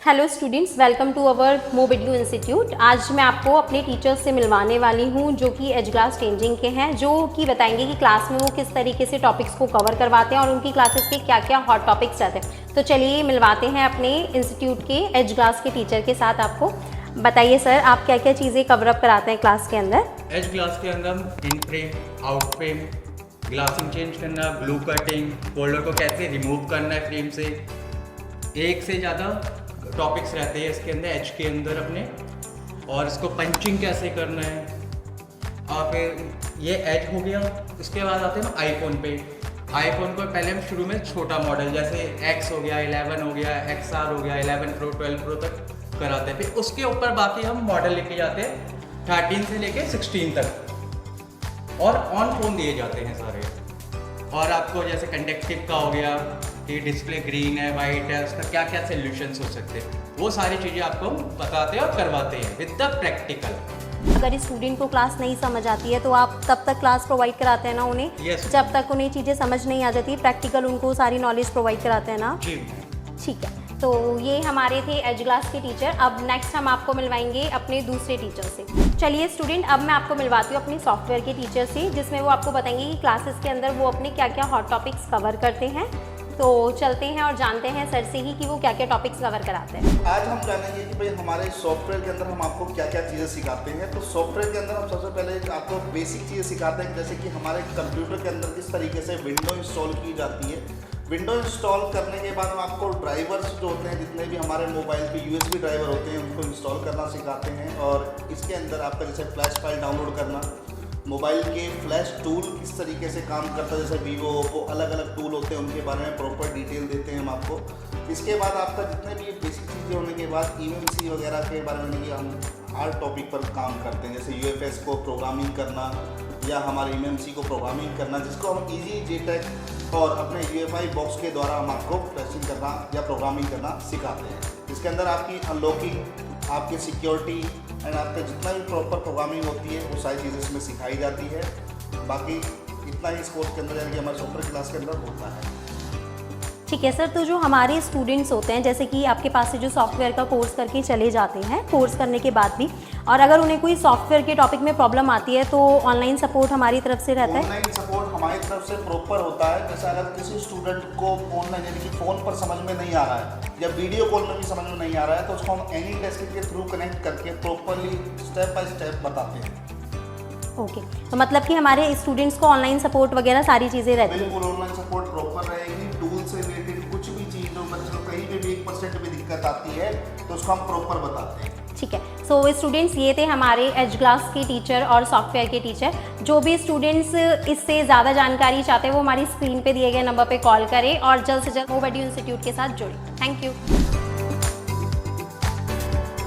Hello students, welcome to our मोबिडियो institute. आज मैं आपको अपने टीचर्स से मिलवाने वाली हूं जो कि एज क्लास चेंजिंग के हैं, जो कि बताएंगे कि क्लास में वो किस तरीके से टॉपिक्स को कवर करवाते हैं और उनकी क्लासेस के क्या क्या हॉट टॉपिक्स रहते हैं। तो चलिए मिलवाते हैं अपने इंस्टीट्यूट के एज क्लास के टीचर के साथ। आपको बताइए सर, आप क्या क्या चीज़ें कवर अप कराते हैं क्लास के अंदर? एज क्लास के अंदर हम in frame, out frame, glassing change करना, ब्लू कटिंग, फोल्डर को कैसे रिमूव करना है फ्रेम से, एक से ज़्यादा टॉपिक्स रहते हैं इसके अंदर एज के अंदर अपने, और इसको पंचिंग कैसे करना है। और फिर ये एज हो गया। इसके बाद आते हैं आईफोन पे। आईफोन को पहले हम शुरू में छोटा मॉडल जैसे X हो गया, 11 हो गया, XR हो गया, 11 Pro, 12 Pro तक कराते हैं। फिर उसके ऊपर बाकी हम मॉडल लेके जाते हैं 13 से लेके 16 तक, और ऑन फोन दिए जाते हैं सारे। और आपको जैसे कंडक्टिव का हो गया कि डिस्प्ले ग्रीन है, वाइट है, उसका क्या क्या सोल्यूशंस हो सकते हैं, वो सारी चीज़ें आपको बताते हैं और करवाते हैं विद द प्रैक्टिकल। अगर स्टूडेंट को क्लास नहीं समझ आती है तो आप तब तक क्लास प्रोवाइड कराते हैं ना उन्हें? Yes. जब तक उन्हें चीज़ें समझ नहीं आ जाती, प्रैक्टिकल उनको सारी नॉलेज प्रोवाइड कराते हैं ना? जी ठीक है, तो ये हमारे थे एज क्लास के टीचर। अब नेक्स्ट हम आपको मिलवाएंगे अपने दूसरे टीचर से। चलिए स्टूडेंट, अब मैं आपको मिलवाती हूँ अपने सॉफ्टवेयर के टीचर से, जिसमें वो आपको बताएंगे कि क्लासेस के अंदर वो अपने क्या क्या हॉट टॉपिक्स कवर करते हैं। तो चलते हैं और जानते हैं सर से ही कि वो क्या क्या टॉपिक्स कवर कराते हैं। आज हम जानेंगे कि भाई हमारे सॉफ्टवेयर के अंदर हम आपको क्या क्या चीज़ें सिखाते हैं। तो सॉफ्टवेयर के अंदर हम सबसे पहले आपको बेसिक चीज़ें सिखाते हैं, जैसे कि हमारे कंप्यूटर के अंदर किस तरीके से विंडो इंस्टॉल की जाती है। विंडो इंस्टॉल करने के बाद हम आपको ड्राइवर्स जो होते हैं, जितने भी हमारे मोबाइल पे USB ड्राइवर होते हैं, उनको इंस्टॉल करना सिखाते हैं। और इसके अंदर आपका जैसे फ्लैश फाइल डाउनलोड करना, मोबाइल के फ्लैश टूल किस तरीके से काम करता है, जैसे वीवो, ओप्पो, अलग अलग टूल होते हैं, उनके बारे में प्रॉपर डिटेल देते हैं हम आपको। इसके बाद आपका जितने भी बेसिक चीज़ें होने के बाद eMMC वगैरह के बारे में हम हर टॉपिक पर काम करते हैं, जैसे UFS को प्रोग्रामिंग करना या हमारे eMMC को प्रोग्रामिंग करना, जिसको हम ईजी JTAG और अपने UEFI बॉक्स के द्वारा हम आपको फ्लैशिंग करना या प्रोग्रामिंग करना सिखाते हैं। इसके अंदर आपकी अनलॉकिंग, आपकी सिक्योरिटी एंड आपका जितना भी प्रॉपर प्रोग्रामिंग होती है वो सारी चीज़ें इसमें सिखाई जाती है। बाकी इतना ही इस कोर्स के अंदर यानी कि हमारे सॉफ्टवेयर क्लास के अंदर होता है। ठीक है सर, तो जो हमारे स्टूडेंट्स होते हैं, जैसे कि आपके पास से जो सॉफ्टवेयर का कोर्स करके चले जाते हैं, कोर्स करने के बाद भी, और अगर उन्हें कोई सॉफ्टवेयर के टॉपिक में प्रॉब्लम आती है तो ऑनलाइन सपोर्ट हमारी तरफ से रहता है? ऑनलाइन सपोर्ट हमारी तरफ से प्रॉपर होता है। जैसे अगर किसी स्टूडेंट को ऑनलाइन यानी कि फ़ोन पर समझ में नहीं आ रहा है या वीडियो कॉल में भी समझ में नहीं आ रहा है, तो उसको हम एनी डेस्क के थ्रू कनेक्ट करके प्रॉपरली स्टेप बाय स्टेप बताते हैं। ओके, तो मतलब कि हमारे स्टूडेंट्स को ऑनलाइन सपोर्ट वगैरह सारी चीज़ें रहती हैं? बिल्कुल, ऑनलाइन सपोर्ट प्रॉपर रहेगी। टूल से रिलेटेड कुछ भी चीज़ जो बच्चों को कहीं भी 1% भी दिक्कत आती है तो उसको हम प्रॉपर बताते हैं। ठीक है, सो स्टूडेंट्स, ये थे हमारे एज क्लास के टीचर और सॉफ्टवेयर के टीचर। जो भी स्टूडेंट्स इससे ज़्यादा जानकारी चाहते हैं वो हमारी स्क्रीन पे दिए गए नंबर पे कॉल करें और जल्द से जल्द मोबिडियो इंस्टीट्यूट के साथ जुड़ें। Thank you.